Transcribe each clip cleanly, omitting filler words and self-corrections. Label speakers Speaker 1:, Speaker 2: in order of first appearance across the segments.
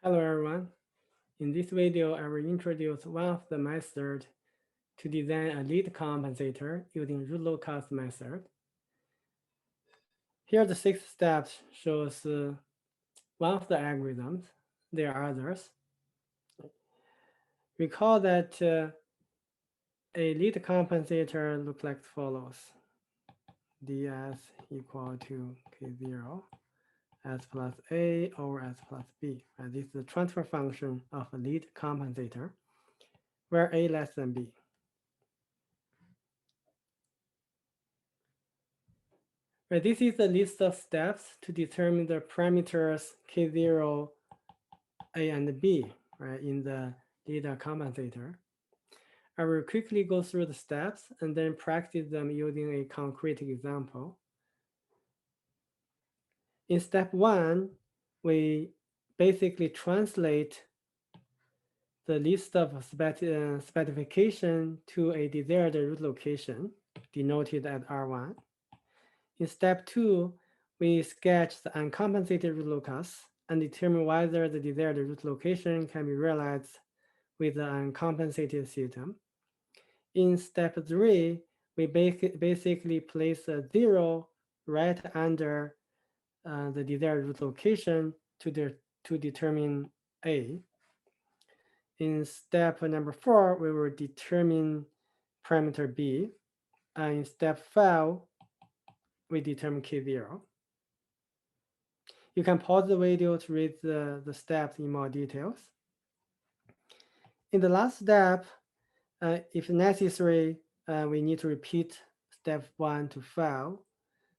Speaker 1: Hello everyone. In this video, I will introduce one of the methods to design a lead compensator using root locus method. Here the 6 steps shows one of the algorithms. There are others. Recall that a lead compensator looks like follows. ds equal to k0 s plus a over s plus b. And this is the transfer function of a lead compensator where a less than b. Right, this is a list of steps to determine the parameters k0, a, and b, right, in the data compensator. I will quickly go through the steps and then practice them using a concrete example. In step 1, we basically translate the list of specification to a desired root location, denoted as R1. In step 2, we sketch the uncompensated root locus and determine whether the desired root location can be realized with the uncompensated system. In step 3, we basically place a 0 right under the desired root location to determine A. In step number 4, we will determine parameter B. And in step 5, we determine K0. You can pause the video to read the steps in more details. In the last step, if necessary, we need to repeat step 1 to 5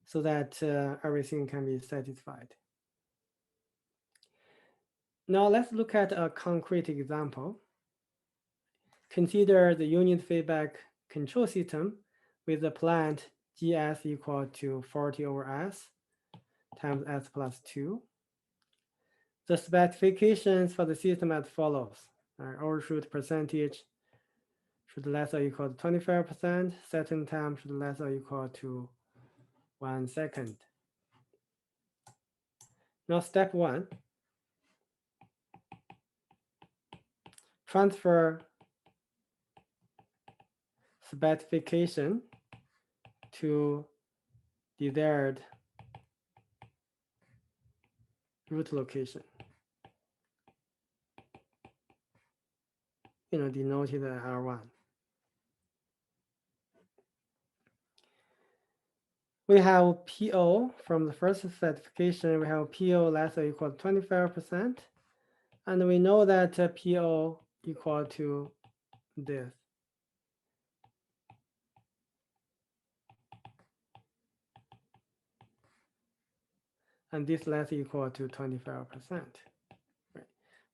Speaker 1: so that everything can be satisfied. Now let's look at a concrete example. Consider the unit feedback control system with the plant GS equal to 40 over S times S plus 2. The specifications for the system as follows. Overshoot percentage should less or equal to 25%. Setting time should less or equal to 1 second. Now step 1. Transfer specification to desired root location. Denoted as R1. We have PO from the first specification. We have PO less or equal to 25%. And we know that PO equal to this. And this less equal to 25%. Right.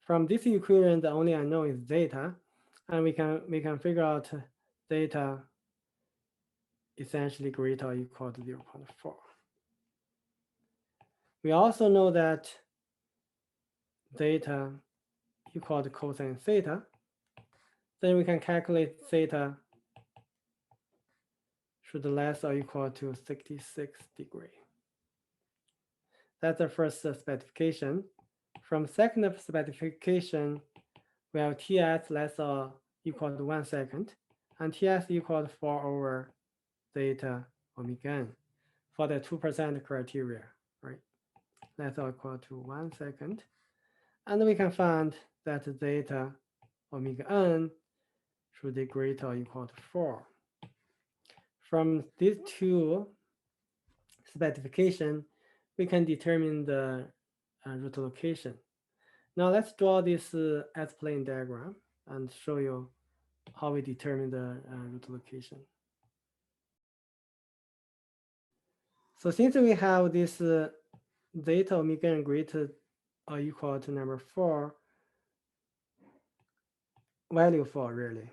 Speaker 1: From this equation, the only unknown is zeta, and we can figure out zeta essentially greater or equal to 0.4. We also know that zeta equal to cosine theta. Then we can calculate theta should less or equal to 66 degrees. That's the first specification. From second specification, we have Ts less or equal to 1 second, and Ts equal to 4 over zeta omega n for the 2% criteria, right? Less or equal to 1 second. And we can find that zeta omega n should be greater or equal to 4. From these two specifications, we can determine the root location. Now let's draw this S-plane diagram and show you how we determine the root location. So since we have this zeta omega n greater or equal to number 4, value 4 really.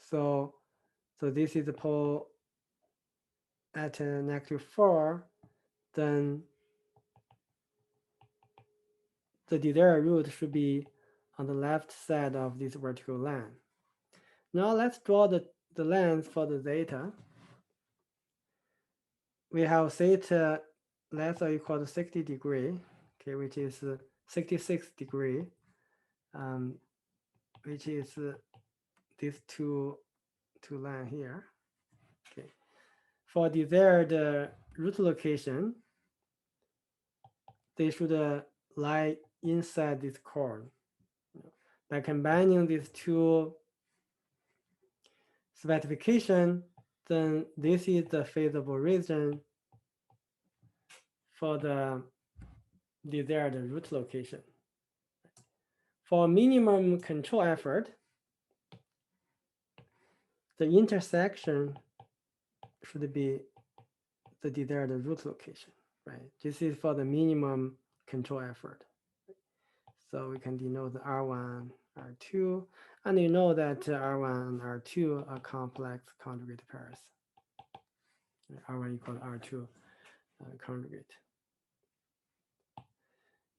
Speaker 1: So this is the pole at -4, then the desired root should be on the left side of this vertical line. Now let's draw the length for the zeta. We have theta less or equal to 60 degrees, okay, which is 66 degree, which is these two lines here. Okay. For desired root location, they should lie inside this chord. By combining these two specification, then this is the feasible region for the desired root location. For minimum control effort, the intersection should be the desired root location, right? This is for the minimum control effort. So we can denote the R1, R2, and you know that R1 and R2 are complex conjugate pairs. R1 equal to R2 conjugate.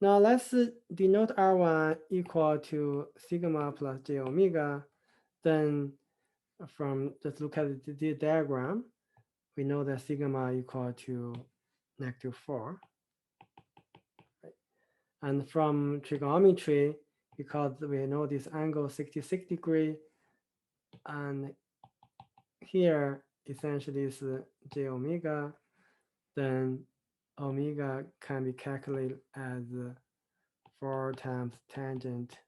Speaker 1: Now let's denote R1 equal to sigma plus j omega. Then from just look at the diagram, we know that sigma equal to -4. Right? And from trigonometry, because we know this angle 66 degree, and here essentially is j omega, then omega can be calculated as 4 times tangent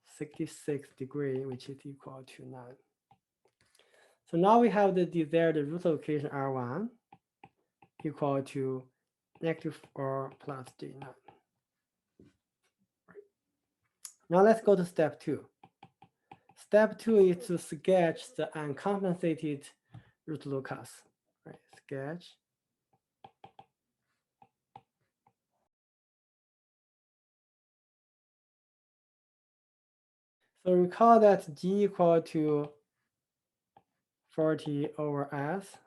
Speaker 1: 66 degree, which is equal to 9. So now we have the desired root location R1 equal to -4 plus J9. Right. Now let's go to step 2. Step 2 is to sketch the uncompensated root locus. Right, sketch. So recall that G equal to 40 over S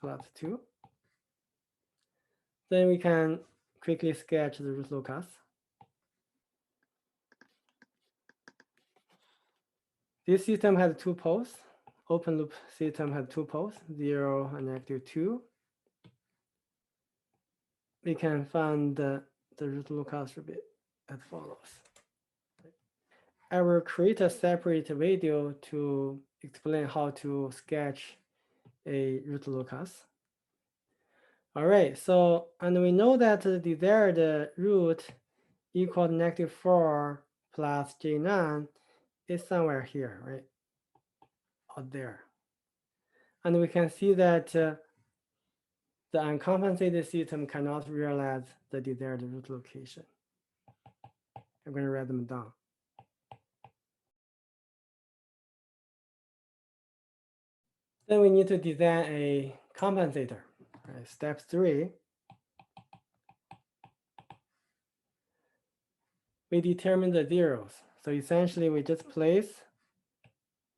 Speaker 1: plus 2. Then we can quickly sketch the root locus. This system has 2 poles. Open loop system has 2 poles, 0 and -2. We can find the root locus should be as follows. I will create a separate video to explain how to sketch a root locus. All right, so, and we know that the desired root equal to -4 plus J9 is somewhere here, right? Out there. And we can see that the uncompensated system cannot realize the desired root location. I'm going to write them down. Then we need to design a compensator. Right, step 3. We determine the zeros. So essentially, we just place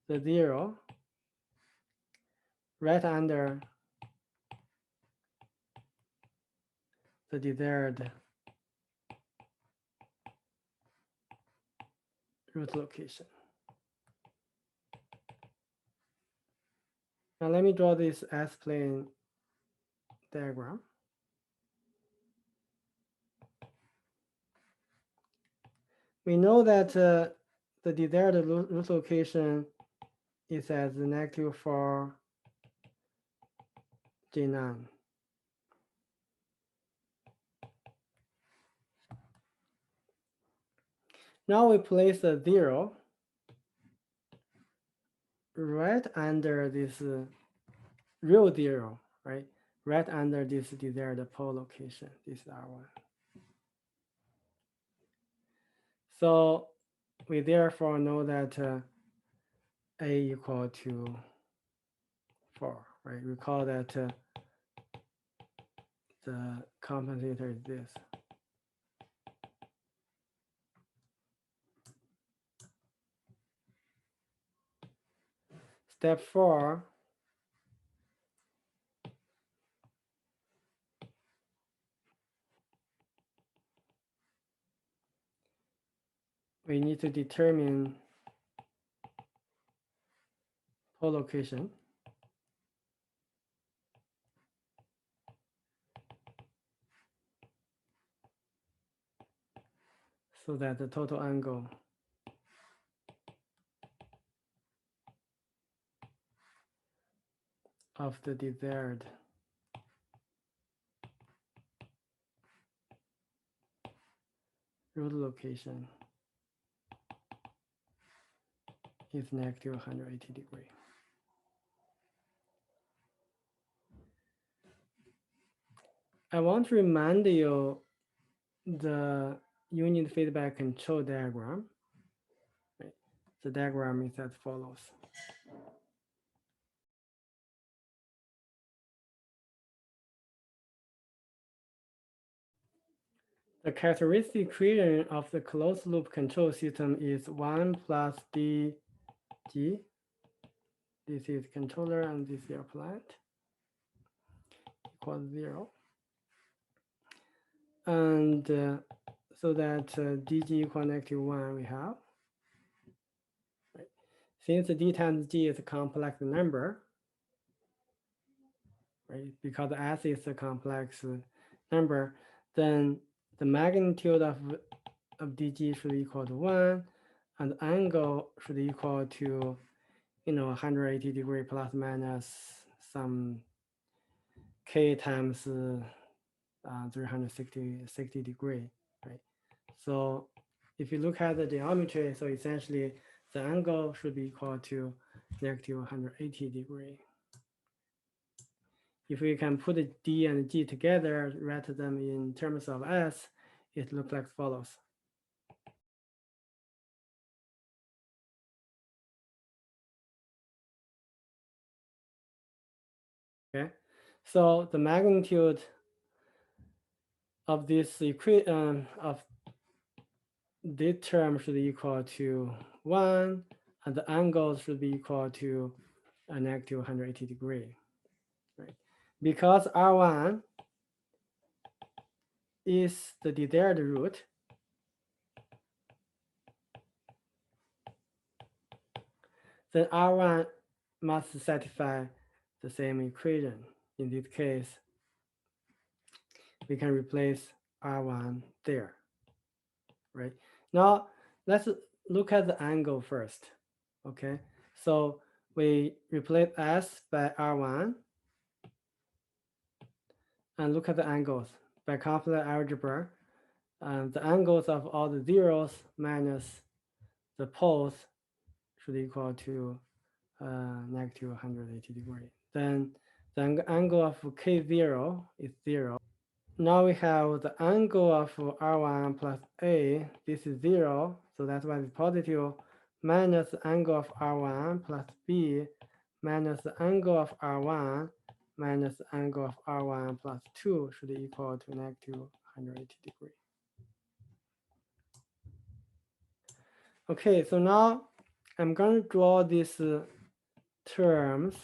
Speaker 1: the 0 right under the desired root location. Now let me draw this S-plane diagram. We know that the desired root location is as -4 J9. Now we place a 0 right under this real 0, right? Right under this desired pole location. This is R1. So we therefore know that A equal to 4, right? Recall that the compensator is this. Step 4, we need to determine pole location. so that the total angle of the desired root location is negative 180 degrees. I want to remind you the unit feedback control diagram. Right? The diagram is as follows. The characteristic equation of the closed loop control system is 1 plus dg. This is controller and this is your plant equals 0. And so that dg equals -1 we have. Right. Since d times g is a complex number, right? Because s is a complex number, then the magnitude of dg should equal to 1, and the angle should equal to 180 degree plus minus some k times 360 degree, right? So if you look at the geometry, so essentially the angle should be equal to negative 180 degree. If we can put d and g together, write them in terms of s, it looks like follows. Okay, so the magnitude of this of this term should equal to 1, and the angle should be equal to a negative 180 degree, right? Because R1 is the desired root, then R1 must satisfy the same equation. In this case, we can replace R1 there, right? Now, let's look at the angle first, okay? So we replace S by R1 and look at the angles. By complex algebra, the angles of all the zeros minus the poles should equal to negative 180 degree. Then the angle of K0 is 0. Now we have the angle of R1 plus A, this is 0, so that's why it's positive, minus the angle of R1 plus B, minus the angle of R1, minus the angle of R1 plus 2 should equal to negative 180 degree. Okay, so now I'm going to draw these terms,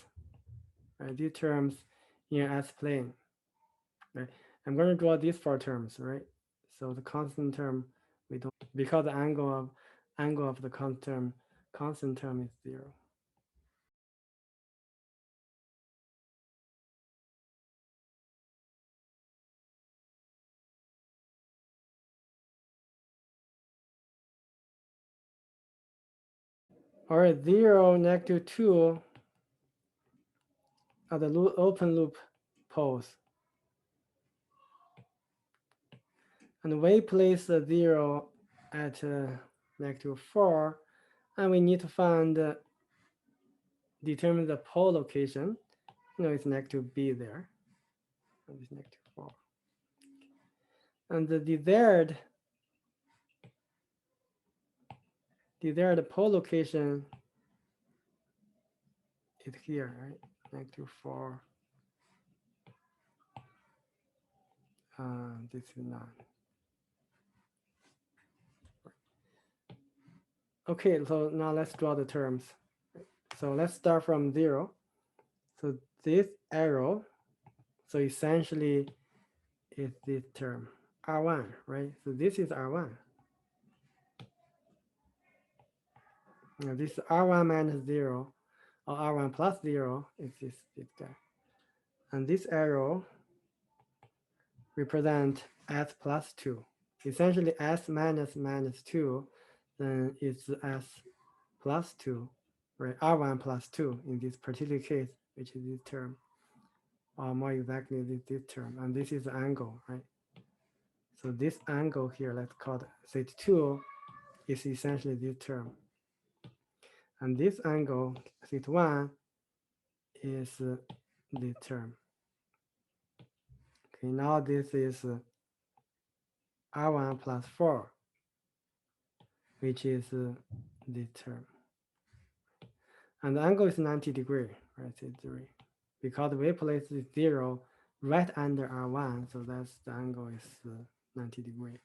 Speaker 1: right? These terms in S-plane, right? I'm going to draw these 4 terms, right? So the constant term we don't, because the angle of the constant term is 0. All right, 0, negative 2 are the open loop poles. And we place the 0 at negative 4, and we need to find determine the pole location. It's negative b there, and it's negative 4. And the desired pole location is here, right? Negative 4. This is not. Okay, so now let's draw the terms. So let's start from 0. So this arrow, so essentially is this term, R1, right? So this is R1. Now this R1 minus 0, or R1 plus 0 is this guy. And this arrow represents S plus 2. essentially s minus minus 2, then it's s plus 2, right? R1 plus 2 in this particular case, which is this term, or more exactly this term, and this is the angle, right? So this angle here, let's call it theta 2, is essentially this term. And this angle, theta 1, is this term. Okay, now this is R1 plus 4, which is this term. And the angle is 90 degree, right? Theta 3. Because we place the 0 right under R1, so that's the angle is 90 degree.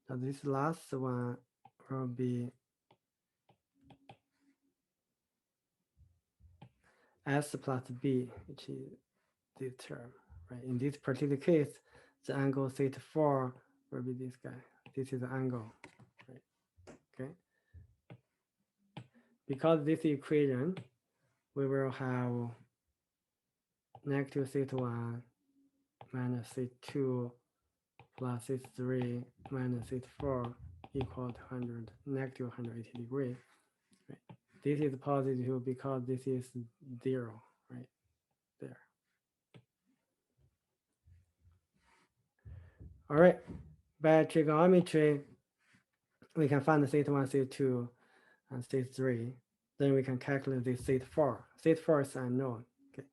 Speaker 1: Now this last one will be S plus B, which is this term, right? In this particular case, the angle theta 4 will be this guy. This is the angle, right? Okay. Because this equation, we will have negative theta 1 minus theta 2 plus theta 3 minus theta 4 equal to 100, negative 180 degree. Right? This is positive because this is 0, right there. All right, by trigonometry, we can find the theta 1, theta 2, and theta 3. Then we can calculate this theta 4. Theta 4 is unknown. Okay.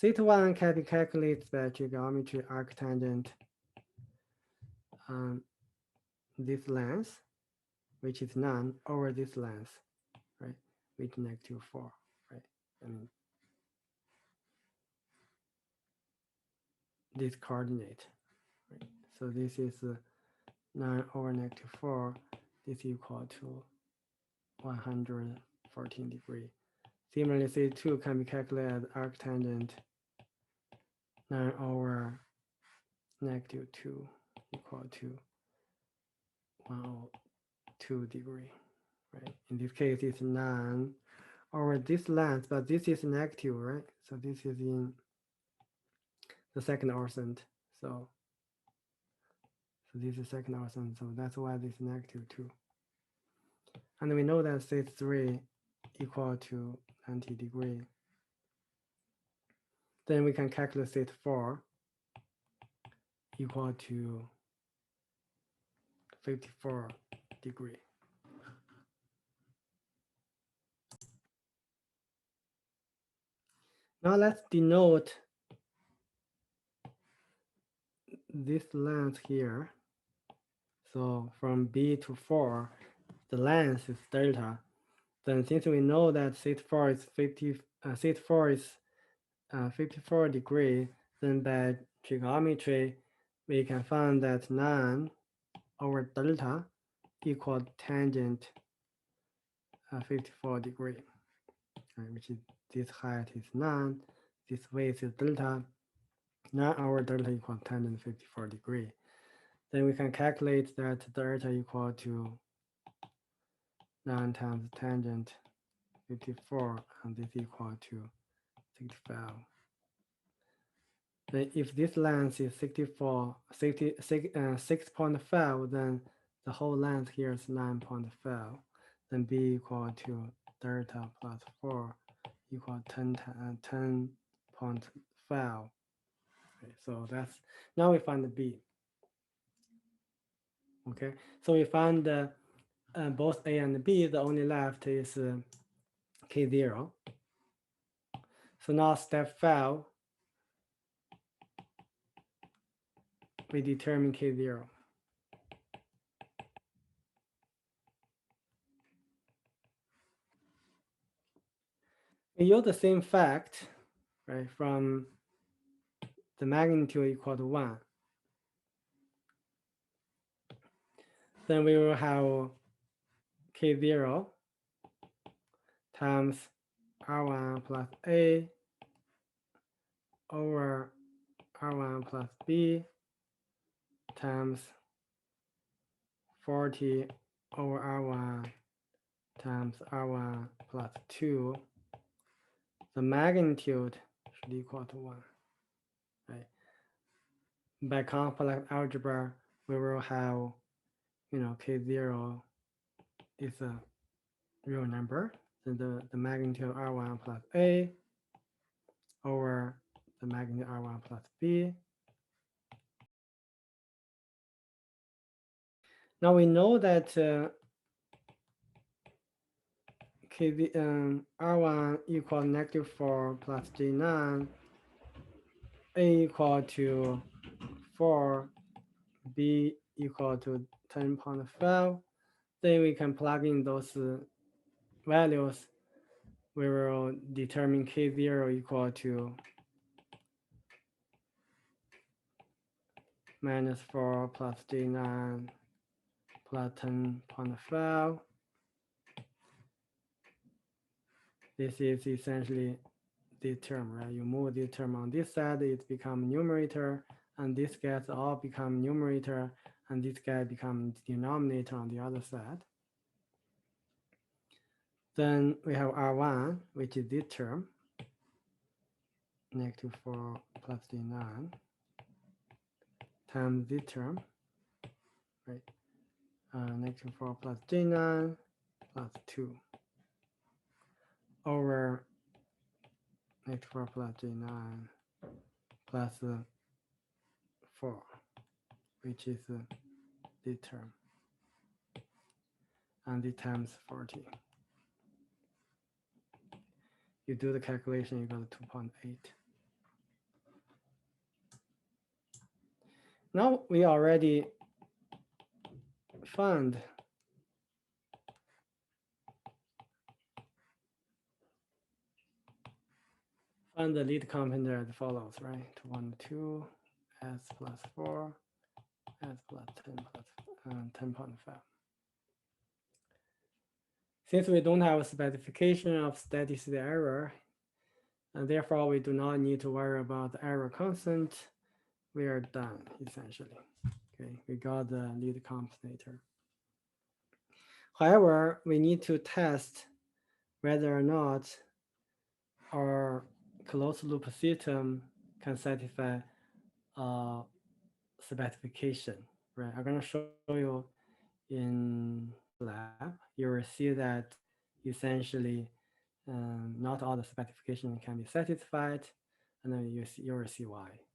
Speaker 1: Theta 1 can be calculated by trigonometry arctangent this length, which is none, over this length, right, with negative 4, right? I mean, this coordinate, right? So this is 9 over negative 4. This is equal to 114 degree. Similarly, theta2 can be calculated as arctangent 9 over negative 2 equal to 102 degree, right? In this case, it's 9 over this length, but this is negative, right? So this is in the second orthant. So this is second orthant, so that's why this is negative 2. And we know that theta 3 equal to 90 degree. Then we can calculate theta 4 equal to 54 degree. Now let's denote this length here. So from B to 4, the length is delta. Then since we know that theta 4 is 54 degree, then by trigonometry, we can find that 9 over delta equal tangent 54 degree, right, which is this height is 9, this width is delta, 9 over delta equal tangent 54 degree. Then we can calculate that delta equal to 9 times tangent 54, and this equal to 65. Then if this length is 6.5, then the whole length here is 9.5. Then B equal to delta plus 4 equal 10.5. Okay, so that's, now we find the B. Okay, so we found both A and B. The only left is K0. So now step 5, we determine K0. We use the same fact, right, from the magnitude equal to 1. Then we will have K0 times R1 plus A over R1 plus B times 40 over R1 times R1 plus 2. The magnitude should equal to 1. Right? By complex algebra, we will have K0 is a real number, then the magnitude R1 plus A over the magnitude R1 plus B. Now we know that R1 equal -4 plus J9, A equal to 4, B equal to 10.5. Then we can plug in those values. We will determine K0 equal to -4 plus J9 plus 10.5. This is essentially this term, right? You move this term on this side, it becomes numerator, and this gets all become numerator, and this guy becomes denominator on the other side. Then we have R1, which is this term, -4 plus D9, times this term, right? -4 plus J9 plus 2 over -4 plus J9 plus 4, which is this term, and it times 40. You do the calculation, you got 2.8. Now we already found the lead compensator as follows, right? 212 s plus 4 s plus 10 plus 10.5. Since we don't have a specification of steady state error, and therefore we do not need to worry about the error constant, we are done essentially. Okay, we got the lead compensator. However, we need to test whether or not our closed loop system can satisfy specification, right? I'm going to show you in lab. You will see that essentially not all the specification can be satisfied, and then you will see why.